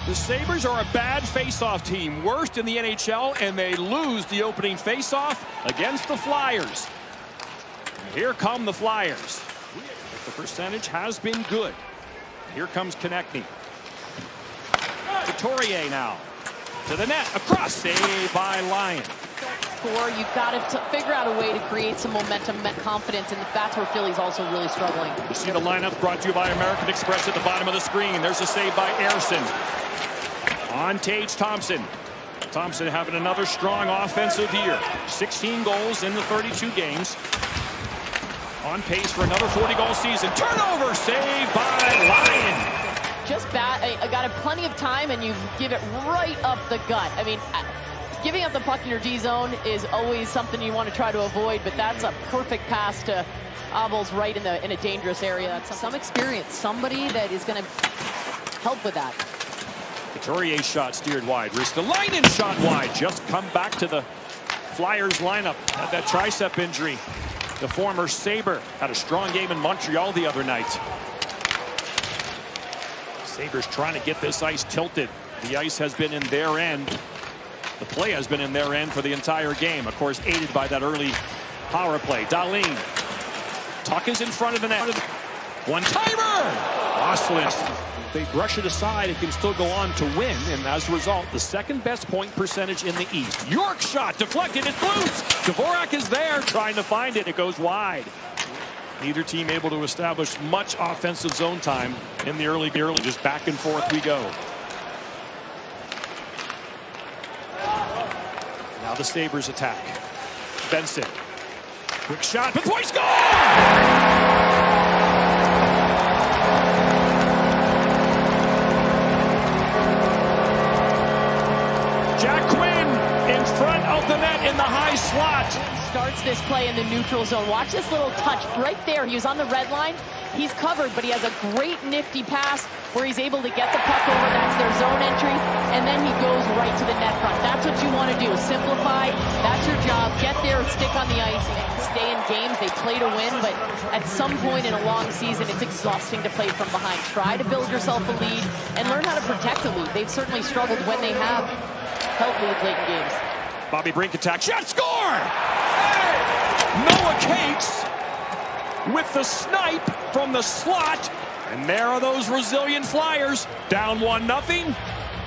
The Sabres are a bad face-off team, worst in the NHL, and they lose the opening face-off against the Flyers. Here come the Flyers. The percentage has been good. Here comes Konechny. Couturier now to the net, across, saved by Lyon. You've got to figure out a way to create some momentum and confidence, and that's where Philly's also really struggling. You see the lineup brought to you by American Express at the bottom of the screen. There's a save by Ersson. On Tage Thompson. Thompson having another strong offensive year. 16 goals in the 32 games. On pace for another 40-goal season. Turnover, saved by Lyon. Just bad. I got plenty of time, and you give it right up the gut. I mean, giving up the puck in your D zone is always something you want to try to avoid, but that's a perfect pass to Abel's right in a dangerous area. That's some experience, somebody that is going to help with that. Couturier's shot steered wide. Ristolainen shot wide. Just come back to the Flyers lineup. Had that tricep injury. The former Sabre had a strong game in Montreal the other night. Sabres trying to get this ice tilted. The ice has been in their end. The play has been in their end for the entire game. Of course, aided by that early power play. Dahlin. Tuck is in front of the net. One-timer! Ostlund. They brush it aside. It can still go on to win. And as a result, the second best point percentage in the East. York shot deflected. It boots. Dvorak is there trying to find it. It goes wide. Neither team able to establish much offensive zone time in the early. Just back and forth we go. Now the Sabres attack. Benson. Quick shot. Before he scores! In front of the net in the high slot. Starts this play in the neutral zone. Watch this little touch right there. He was on the red line. He's covered, but he has a great nifty pass where he's able to get the puck over. That's their zone entry, and then he goes right to the net front. That's what you want to do. Simplify. That's your job. Get there, stick on the ice, and stay in games. They play to win, but at some point in a long season, it's exhausting to play from behind. Try to build yourself a lead and learn how to protect the lead. They've certainly struggled when they have held leads late in games. Bobby Brink attack. Shot, score! Noah Cates with the snipe from the slot. And there are those resilient Flyers. Down 1-0.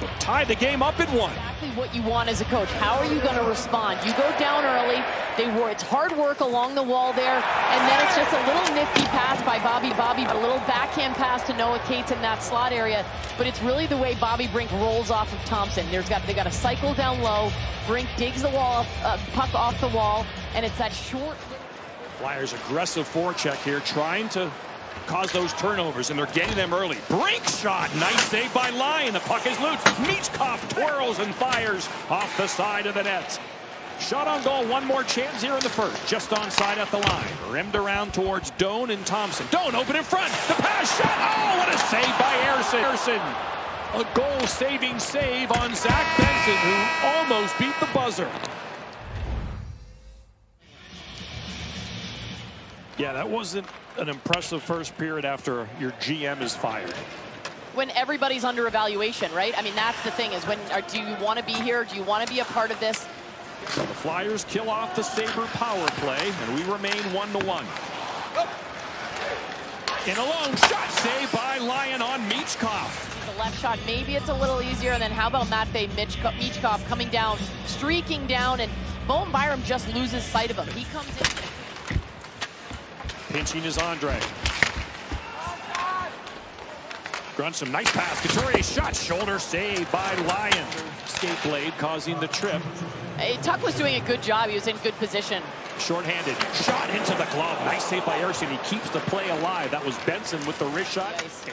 But tied the game up at 1. Exactly what you want as a coach. How are you going to respond? You go down early. It's hard work along the wall there. And then it's just a little nifty pass by Bobby. A little backhand pass to Noah Cates in that slot area. But it's really the way Bobby Brink rolls off of Thompson. They got to cycle down low. Brink digs the wall, puck off the wall. And it's that short. Flyers aggressive forecheck here, trying to cause those turnovers, and they're getting them early. Brink shot, nice save by Lyon. The puck is loose. Michkov twirls and fires off the side of the net. Shot on goal, one more chance here in the first. Just onside at the line. Rimmed around towards Doan and Thompson. Doan open in front. The pass shot. Oh, what a save by Ersson. A goal-saving save on Zach Benson, who almost beat the buzzer. Yeah, that wasn't an impressive first period after your GM is fired. When everybody's under evaluation, right? I mean, that's the thing, is do you want to be here? Do you want to be a part of this? So the Flyers kill off the Sabre power play, and we remain 1-1. In a long shot, saved by Lyon on Michkov. The left shot, maybe it's a little easier. And then how about Matvei Michkov coming down, streaking down, and Bowen Byram just loses sight of him. He comes in. Pinching is Andre. Grunson, nice pass. Couturier shot, shoulder save by Lyon. Skate blade causing the trip. Tuck was doing a good job. He was in good position. Short-handed, shot into the glove. Nice save by Ersson. He keeps the play alive. That was Benson with the wrist shot. Nice.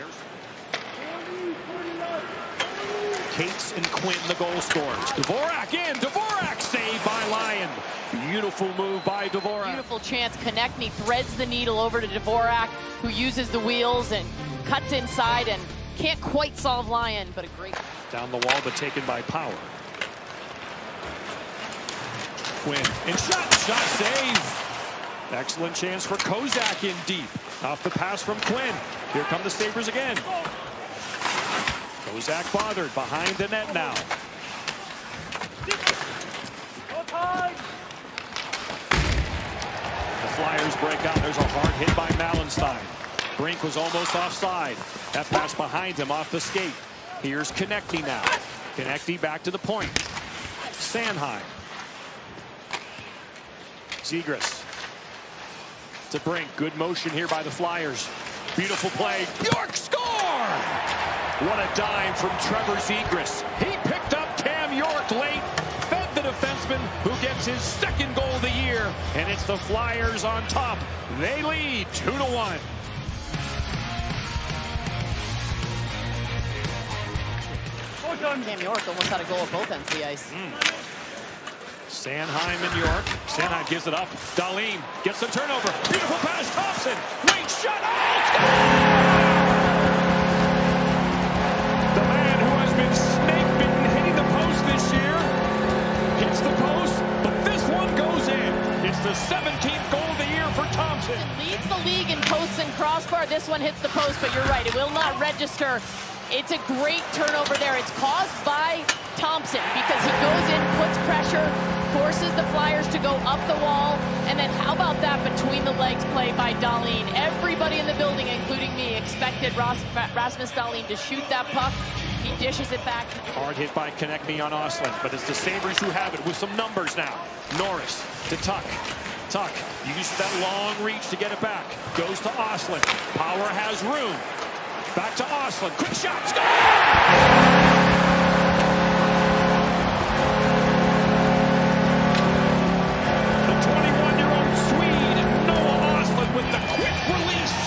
Cates and Quinn, the goal scorers. Dvorak in. Dvorak saved by Lyon. Beautiful move by Dvorak. Beautiful chance. Konechny threads the needle over to Dvorak, who uses the wheels and cuts inside and can't quite solve Lyon, but a great. Down the wall, but taken by Power. Quinn and shot save. Excellent chance for Kozak in deep. Off the pass from Quinn. Here come the Sabres again. Kozak bothered behind the net now. The Flyers break out. There's a hard hit by Malenstein. Brink was almost offside. That pass behind him off the skate. Here's Konechny now. Konechny back to the point. Sanheim. Zegras to Brink. Good motion here by the Flyers. Beautiful play. York score! What a dime from Trevor Zegras. He picked up Cam York late. Fed the defenseman who gets his second goal of the year. And it's the Flyers on top. They lead 2-1. Cam York almost had a goal at both ends of the ice. Sanheim and York. Sanheim gives it up. Dahlin gets the turnover. Beautiful pass. Thompson. Late shot. The man who has been snake-bitten hitting the post this year hits the post, but this one goes in. It's the 17th goal of the year for Thompson. It leads the league in posts and crossbar. This one hits the post, but you're right. It will not register. It's a great turnover there. It's caused by Thompson because he goes in, puts pressure, forces the Flyers to go up the wall, and then how about that between the legs play by Dahlin? Everybody in the building, including me, expected Rasmus Dahlin to shoot that puck. He dishes it back. Hard hit by Konechny on Ostlund, but it's the Sabres who have it with some numbers now. Norris to Tuck. Tuck uses that long reach to get it back. Goes to Ostlund. Power has room. Back to Ostlund. Quick shot. Score! The 21-year-old Swede, Noah Ostlund, with the quick release.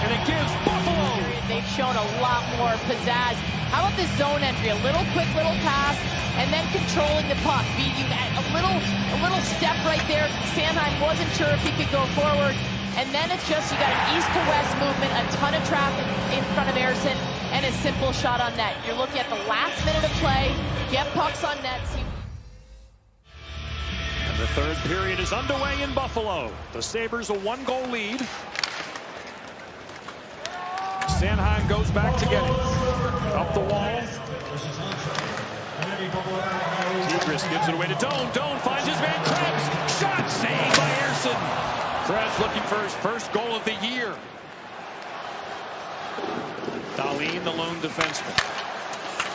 And it gives Buffalo. They've shown a lot more pizzazz. How about this zone entry? A little quick little pass, and then controlling the puck. A little step right there. Sanheim wasn't sure if he could go forward. And then it's just, you got an east to west movement, a ton of traffic in front of Ersson, and a simple shot on net. You're looking at the last minute of play, get pucks on net. And the third period is underway in Buffalo. The Sabres a 1-goal lead. Sanheim goes back to get it. Up the wall. Zegras gives it away to Doan. Doan finds his man Krebs. Shot saved by Ersson. Krebs looking for his first goal of the year. Dahlin, the lone defenseman.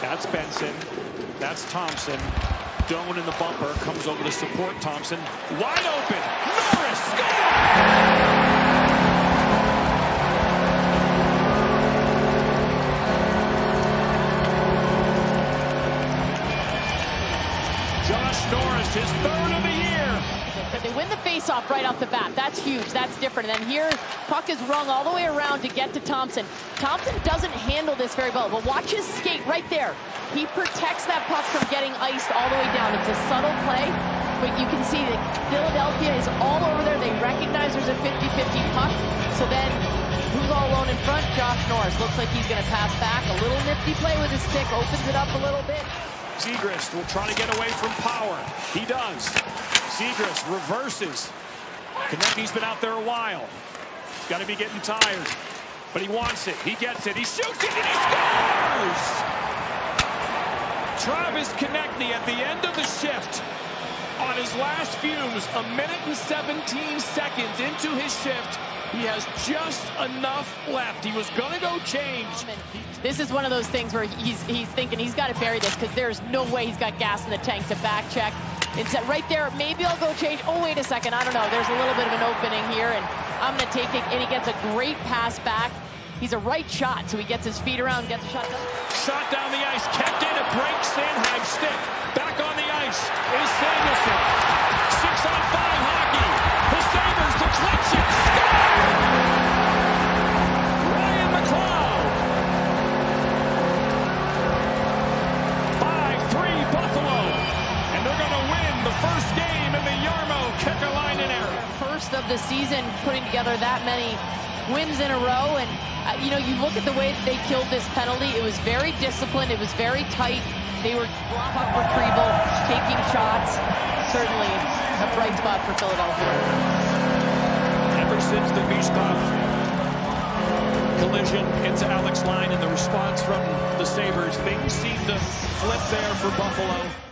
That's Benson. That's Thompson. Doan in the bumper comes over to support Thompson. Wide open. Norris scores! Josh Norris, his third of the year. They win the face-off right off the bat. That's huge. That's different. And then here, puck is rung all the way around to get to Thompson. Thompson doesn't handle this very well, but watch his skate right there. He protects that puck from getting iced all the way down. It's a subtle play, but you can see that Philadelphia is all over there. They recognize there's a 50-50 puck. So then, who's all alone in front? Josh Norris. Looks like he's going to pass back. A little nifty play with his stick. Opens it up a little bit. Zegras will try to get away from Power. He does. Zegras reverses. Konechny's been out there a while. He's got to be getting tired. But he wants it. He gets it. He shoots it and he scores! Travis Konechny at the end of the shift. On his last fumes, 1 minute and 17 seconds into his shift. He has just enough left. He was going to go change. This is one of those things where he's thinking he's got to bury this because there's no way he's got gas in the tank to back check. It's right there. Maybe I'll go change. Oh, wait a second. I don't know. There's a little bit of an opening here, and I'm going to take it. And he gets a great pass back. He's a right shot, so he gets his feet around, gets a shot down. Shot down the ice. Kept in a break. Sanheim stick. Back on the ice is Samuelson. 6-on-5 hockey. The Sabres to clinch it. Ryan McLeod. 5-3 Buffalo. And they're going to win the first game in the Jarmo Kekalainen era. First of the season, putting together that many wins in a row. And, you know, you look at the way that they killed this penalty. It was very disciplined. It was very tight. They were puck retrieval, taking shots. Certainly a bright spot for Philadelphia. Ever since the Mishkov collision into Alex Line and the response from the Sabres. Sabres. Things seem to flip there for Buffalo.